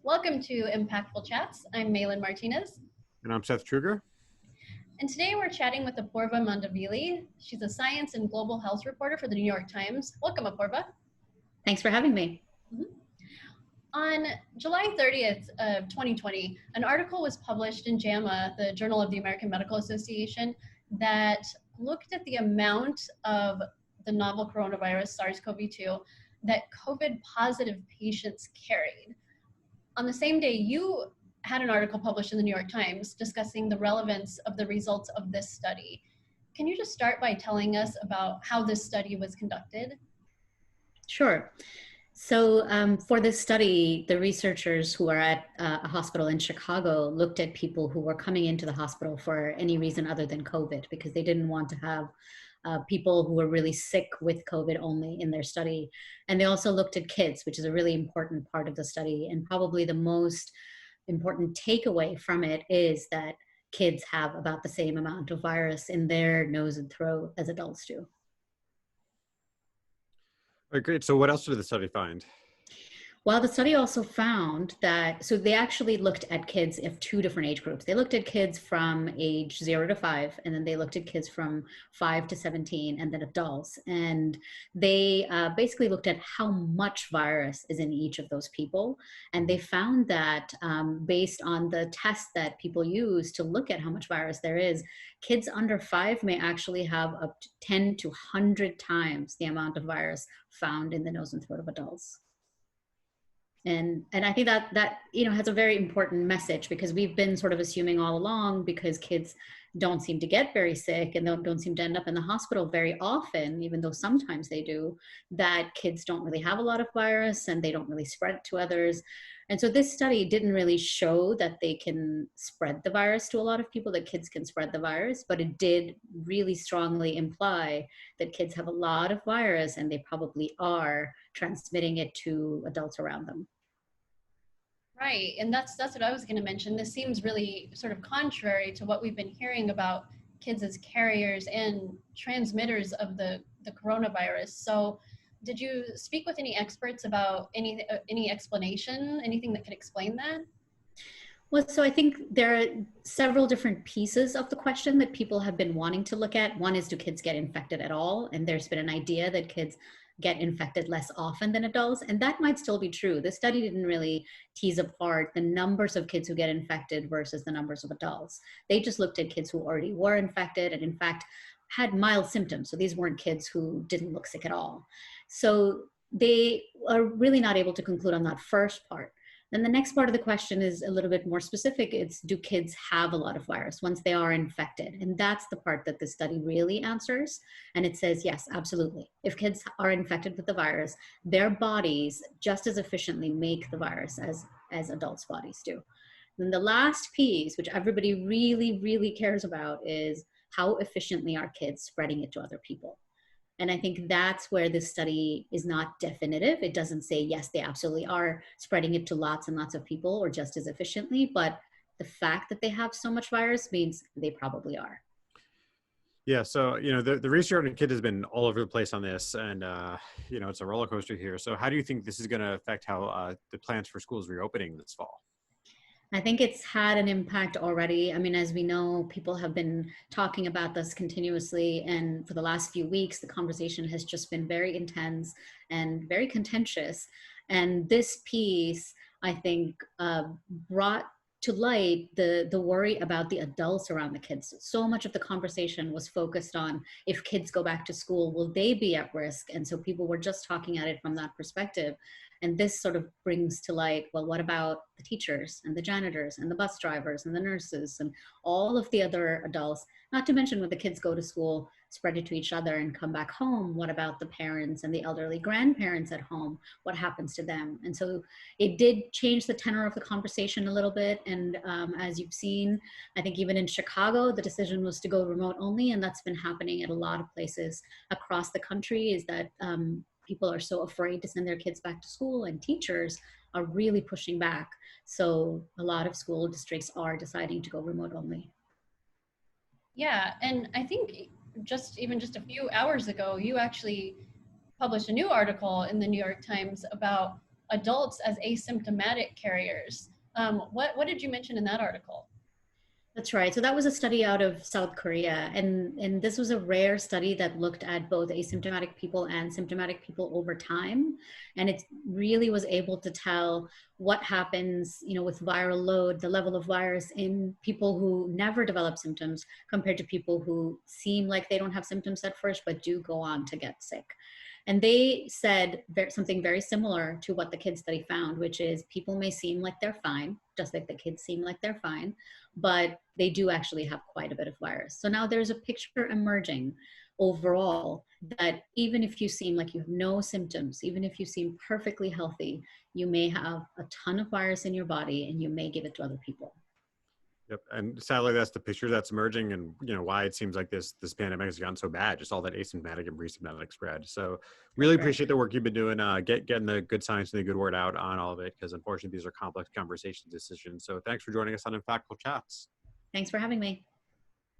Welcome to Impactful Chats. I'm Malin Martinez. And I'm Seth Truger. And today we're chatting with Apoorva Mandavilli. She's a science and global health reporter for the New York Times. Welcome, Apoorva. Thanks for having me. On July 30th of 2020, an article was published in JAMA, the Journal of the American Medical Association, that looked at the amount of the novel coronavirus, SARS-CoV-2, that COVID-positive patients carried. On the same day, you had an article published in the New York Times discussing the relevance of the results of this study. Can you just start by telling us about how this study was conducted? Sure. So for this study, the researchers who are at a hospital in Chicago looked at people who were coming into the hospital for any reason other than COVID, because they didn't want to have people who were really sick with COVID only in their study. And they also looked at kids, which is a really important part of the study. And probably the most important takeaway from it is that kids have about the same amount of virus in their nose and throat as adults do. All right, great. So what else did the study find? Well, the study also found that, so they actually looked at kids of two different age groups. They looked at kids from age 0 to 5, and then they looked at kids from 5 to 17, and then adults. And they basically looked at how much virus is in each of those people. And they found that based on the tests that people use to look at how much virus there is, kids under 5 may actually have up to 10 to 100 times the amount of virus found in the nose and throat of adults. And I think that has a very important message, because we've been sort of assuming all along, because kids don't seem to get very sick and don't seem to end up in the hospital very often, even though sometimes they do, that kids don't really have a lot of virus and they don't really spread it to others. And so this study didn't really show that they can spread the virus to a lot of people, that kids can spread the virus, but it did really strongly imply that kids have a lot of virus and they probably are transmitting it to adults around them. Right, and that's what I was going to mention. This seems really sort of contrary to what we've been hearing about kids as carriers and transmitters of the coronavirus. So did you speak with any experts about any explanation, anything that could explain that? Well, so I think there are several different pieces of the question that people have been wanting to look at. One is, do kids get infected at all? And there's been an idea that kids get infected less often than adults, and that might still be true. The study didn't really tease apart the numbers of kids who get infected versus the numbers of adults. They just looked at kids who already were infected and in fact had mild symptoms. So these weren't kids who didn't look sick at all. So they are really not able to conclude on that first part. Then the next part of the question is a little bit more specific. It's, do kids have a lot of virus once they are infected? And that's the part that the study really answers. And it says, yes, absolutely. If kids are infected with the virus, their bodies just as efficiently make the virus as adults' bodies do. And the last piece, which everybody really, really cares about, is how efficiently are kids spreading it to other people? And I think that's where this study is not definitive. It doesn't say, yes, they absolutely are spreading it to lots and lots of people or just as efficiently, but the fact that they have so much virus means they probably are. Yeah, so, the research on kids has been all over the place on this, and, it's a roller coaster here. So how do you think this is going to affect how the plans for schools reopening this fall? I think it's had an impact already. I mean, as we know, people have been talking about this continuously. And for the last few weeks, the conversation has just been very intense and very contentious. And this piece, I think, brought to light the worry about the adults around the kids. So much of the conversation was focused on, if kids go back to school, will they be at risk? And so people were just talking at it from that perspective. And this sort of brings to light, well, what about the teachers and the janitors and the bus drivers and the nurses and all of the other adults? Not to mention, when the kids go to school, spread it to each other and come back home, what about the parents and the elderly grandparents at home? What happens to them? And so it did change the tenor of the conversation a little bit. And as you've seen, I think even in Chicago, the decision was to go remote only. And that's been happening at a lot of places across the country, is that people are so afraid to send their kids back to school, and teachers are really pushing back. So a lot of school districts are deciding to go remote only. Yeah, and I think just a few hours ago, you actually published a new article in the New York Times about adults as asymptomatic carriers. What did you mention in that article? That's right. So that was a study out of South Korea. And this was a rare study that looked at both asymptomatic people and symptomatic people over time. And it really was able to tell what happens, with viral load, the level of virus in people who never develop symptoms compared to people who seem like they don't have symptoms at first, but do go on to get sick. And they said something very similar to what the kids study found, which is people may seem like they're fine, just like the kids seem like they're fine, but they do actually have quite a bit of virus. So now there's a picture emerging overall that even if you seem like you have no symptoms, even if you seem perfectly healthy, you may have a ton of virus in your body and you may give it to other people. Yep, and sadly, that's the picture that's emerging, and why it seems like this pandemic has gotten so bad. Just all that asymptomatic and pre-symptomatic spread. So, really appreciate the work you've been doing, getting the good science and the good word out on all of it, because unfortunately, these are complex conversation decisions. So, thanks for joining us on Impactful Chats. Thanks for having me.